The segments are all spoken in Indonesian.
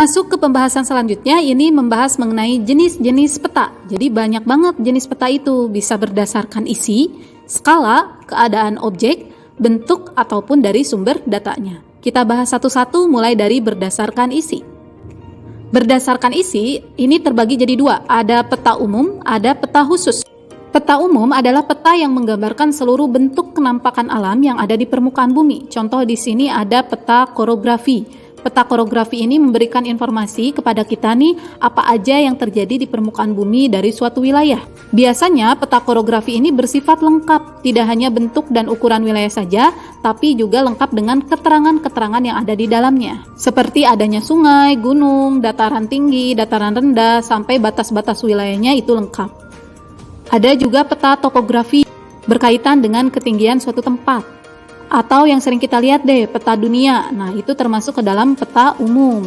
Masuk ke pembahasan selanjutnya, ini membahas mengenai jenis-jenis peta. Jadi banyak banget jenis peta itu, bisa berdasarkan isi, skala, keadaan objek, bentuk, ataupun dari sumber datanya. Kita bahas satu-satu mulai dari berdasarkan isi. Berdasarkan isi, ini terbagi jadi dua, ada peta umum, ada peta khusus. Peta umum adalah peta yang menggambarkan seluruh bentuk kenampakan alam yang ada di permukaan bumi. Contoh di sini ada peta korografi. Peta korografi ini memberikan informasi kepada kita nih apa aja yang terjadi di permukaan bumi dari suatu wilayah. Biasanya peta korografi ini bersifat lengkap, tidak hanya bentuk dan ukuran wilayah saja, tapi juga lengkap dengan keterangan-keterangan yang ada di dalamnya. Seperti adanya sungai, gunung, dataran tinggi, dataran rendah, sampai batas-batas wilayahnya itu lengkap. Ada juga peta topografi berkaitan dengan ketinggian suatu tempat. Atau yang sering kita lihat deh, peta dunia. Nah, itu termasuk ke dalam peta umum.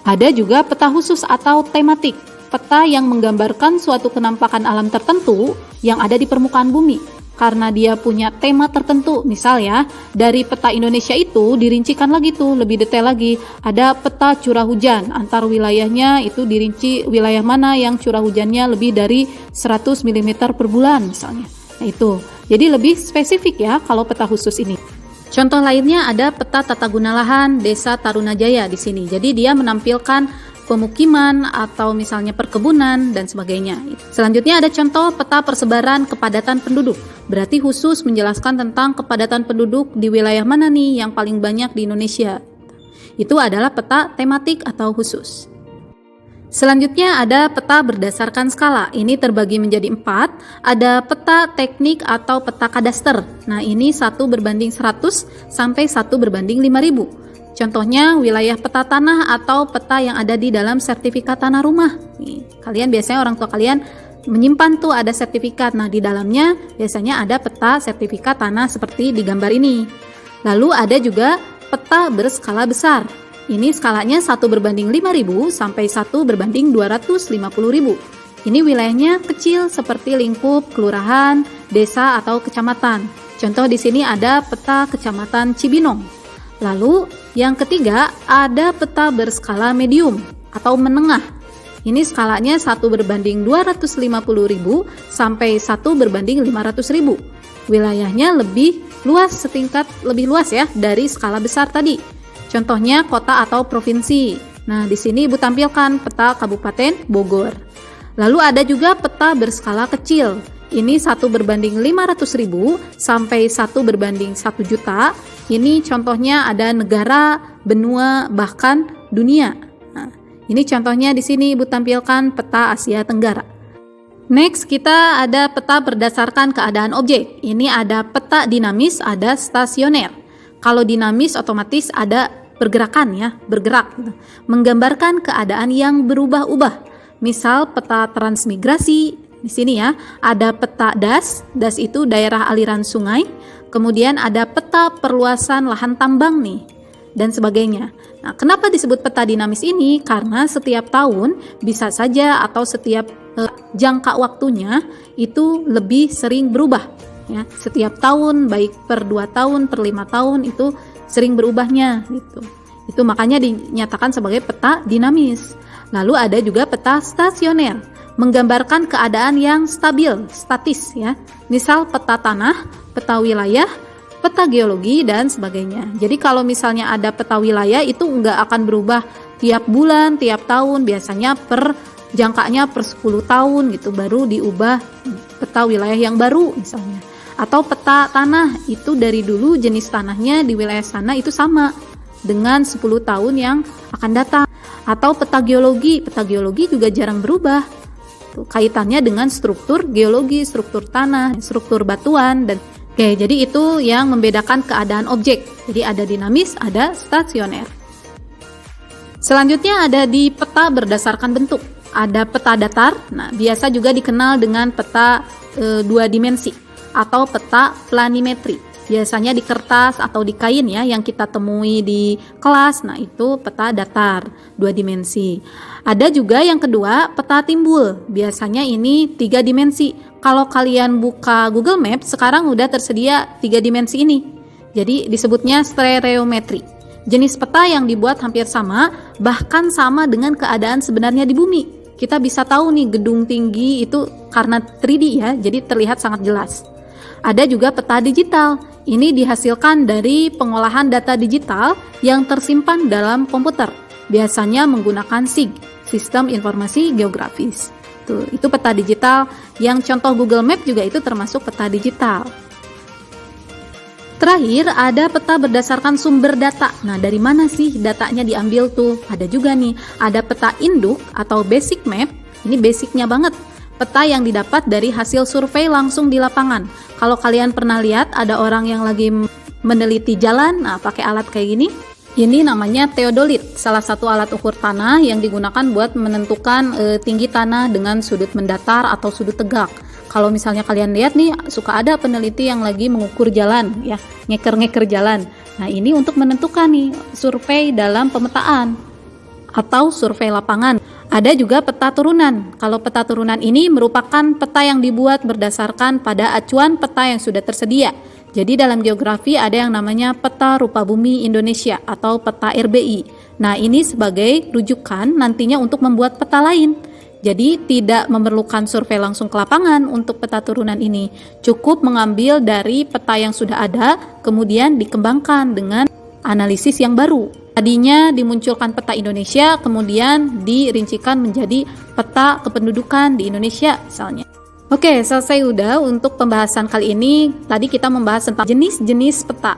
Ada juga peta khusus atau tematik, peta yang menggambarkan suatu kenampakan alam tertentu yang ada di permukaan bumi. Karena dia punya tema tertentu, misal ya, dari peta Indonesia itu dirincikan lagi tuh, lebih detail lagi. Ada peta curah hujan, antar wilayahnya itu dirinci wilayah mana yang curah hujannya lebih dari 100 mm per bulan misalnya. Nah itu, jadi lebih spesifik ya kalau peta khusus ini. Contoh lainnya ada peta tata guna lahan Desa Tarunajaya di sini. Jadi dia menampilkan pemukiman atau misalnya perkebunan dan sebagainya. Selanjutnya ada contoh peta persebaran kepadatan penduduk. Berarti khusus menjelaskan tentang kepadatan penduduk di wilayah mana nih yang paling banyak di Indonesia. Itu adalah peta tematik atau khusus. Selanjutnya ada peta berdasarkan skala. Ini terbagi menjadi 4. Ada peta teknik atau peta kadaster. Nah, ini 1 berbanding 100 sampai 1 berbanding 5000. Contohnya wilayah peta tanah atau peta yang ada di dalam sertifikat tanah rumah. Nih, kalian biasanya orang tua kalian menyimpan tuh ada sertifikat. Nah, di dalamnya biasanya ada peta sertifikat tanah seperti di gambar ini. Lalu ada juga peta berskala besar. Ini skalanya 1 berbanding 5000 sampai 1 berbanding 250.000. Ini wilayahnya kecil seperti lingkup, kelurahan, desa atau kecamatan. Contoh di sini ada peta kecamatan Cibinong. Lalu yang ketiga ada peta berskala medium atau menengah. Ini skalanya 1 berbanding 250.000 sampai 1 berbanding 500.000. Wilayahnya lebih luas, setingkat lebih luas ya dari skala besar tadi. Contohnya kota atau provinsi. Nah, di sini Ibu tampilkan peta Kabupaten Bogor. Lalu ada juga peta berskala kecil. Ini 1 berbanding 500.000 sampai 1 berbanding 1 juta. Ini contohnya ada negara, benua, bahkan dunia. Nah, ini contohnya di sini Ibu tampilkan peta Asia Tenggara. Next, kita ada peta berdasarkan keadaan objek. Ini ada peta dinamis, ada stasioner. Kalau dinamis otomatis ada pergerakan ya, bergerak, menggambarkan keadaan yang berubah-ubah. Misal peta transmigrasi, di sini ya, ada peta DAS itu daerah aliran sungai, kemudian ada peta perluasan lahan tambang nih, dan sebagainya. Nah, kenapa disebut peta dinamis ini? Karena setiap tahun bisa saja atau setiap jangka waktunya itu lebih sering berubah. Ya, setiap tahun baik per 2 tahun, per 5 tahun itu sering berubahnya gitu. Itu makanya dinyatakan sebagai peta dinamis. Lalu ada juga peta stasioner, menggambarkan keadaan yang stabil, statis ya. Misal peta tanah, peta wilayah, peta geologi dan sebagainya. Jadi kalau misalnya ada peta wilayah itu enggak akan berubah tiap bulan, tiap tahun, biasanya per jangkanya per 10 tahun gitu baru diubah peta wilayah yang baru misalnya. Atau peta tanah, itu dari dulu jenis tanahnya di wilayah sana itu sama dengan 10 tahun yang akan datang. Atau peta geologi juga jarang berubah. Kaitannya dengan struktur geologi, struktur tanah, struktur batuan dan jadi itu yang membedakan keadaan objek. Jadi ada dinamis, ada stasioner. Selanjutnya ada di peta berdasarkan bentuk. Ada peta datar. Nah, biasa juga dikenal dengan peta 2 dimensi. Atau peta planimetri. Biasanya di kertas atau di kain ya yang kita temui di kelas. Nah, itu peta datar 2 dimensi. Ada juga yang kedua peta timbul. Biasanya ini 3 dimensi. Kalau kalian buka Google Maps sekarang udah tersedia 3 dimensi ini. Jadi disebutnya stereometri. Jenis peta yang dibuat hampir sama, bahkan sama dengan keadaan sebenarnya di bumi. Kita bisa tahu nih gedung tinggi itu karena 3D ya, jadi terlihat sangat jelas. Ada juga peta digital. Ini dihasilkan dari pengolahan data digital yang tersimpan dalam komputer. Biasanya menggunakan SIG, Sistem Informasi Geografis. Itu peta digital, yang contoh Google Map juga itu termasuk peta digital. Terakhir, ada peta berdasarkan sumber data. Nah, dari mana sih datanya diambil tuh? Ada juga nih, ada peta induk atau basic map. Ini basicnya banget. Peta yang didapat dari hasil survei langsung di lapangan. Kalau kalian pernah lihat ada orang yang lagi meneliti jalan, nah pakai alat kayak gini. Ini namanya teodolit, salah satu alat ukur tanah yang digunakan buat menentukan tinggi tanah dengan sudut mendatar atau sudut tegak. Kalau misalnya kalian lihat nih, suka ada peneliti yang lagi mengukur jalan, ya, ngeker-ngeker jalan. Nah, ini untuk menentukan nih survei dalam pemetaan atau survei lapangan. Ada juga peta turunan. Kalau peta turunan ini merupakan peta yang dibuat berdasarkan pada acuan peta yang sudah tersedia. Jadi dalam geografi ada yang namanya peta rupa bumi Indonesia atau peta RBI. Nah, ini sebagai rujukan nantinya untuk membuat peta lain. Jadi tidak memerlukan survei langsung ke lapangan untuk peta turunan ini. Cukup mengambil dari peta yang sudah ada, kemudian dikembangkan dengan analisis yang baru. Tadinya dimunculkan peta Indonesia, kemudian dirincikan menjadi peta kependudukan di Indonesia misalnya. Oke, selesai udah untuk pembahasan kali ini. Tadi kita membahas tentang jenis-jenis peta.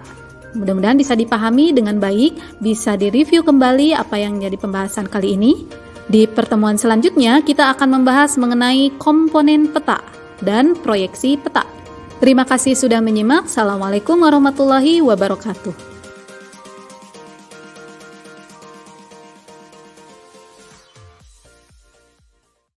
Mudah-mudahan bisa dipahami dengan baik, bisa direview kembali apa yang jadi pembahasan kali ini. Di pertemuan selanjutnya, kita akan membahas mengenai komponen peta dan proyeksi peta. Terima kasih sudah menyimak. Assalamualaikum warahmatullahi wabarakatuh.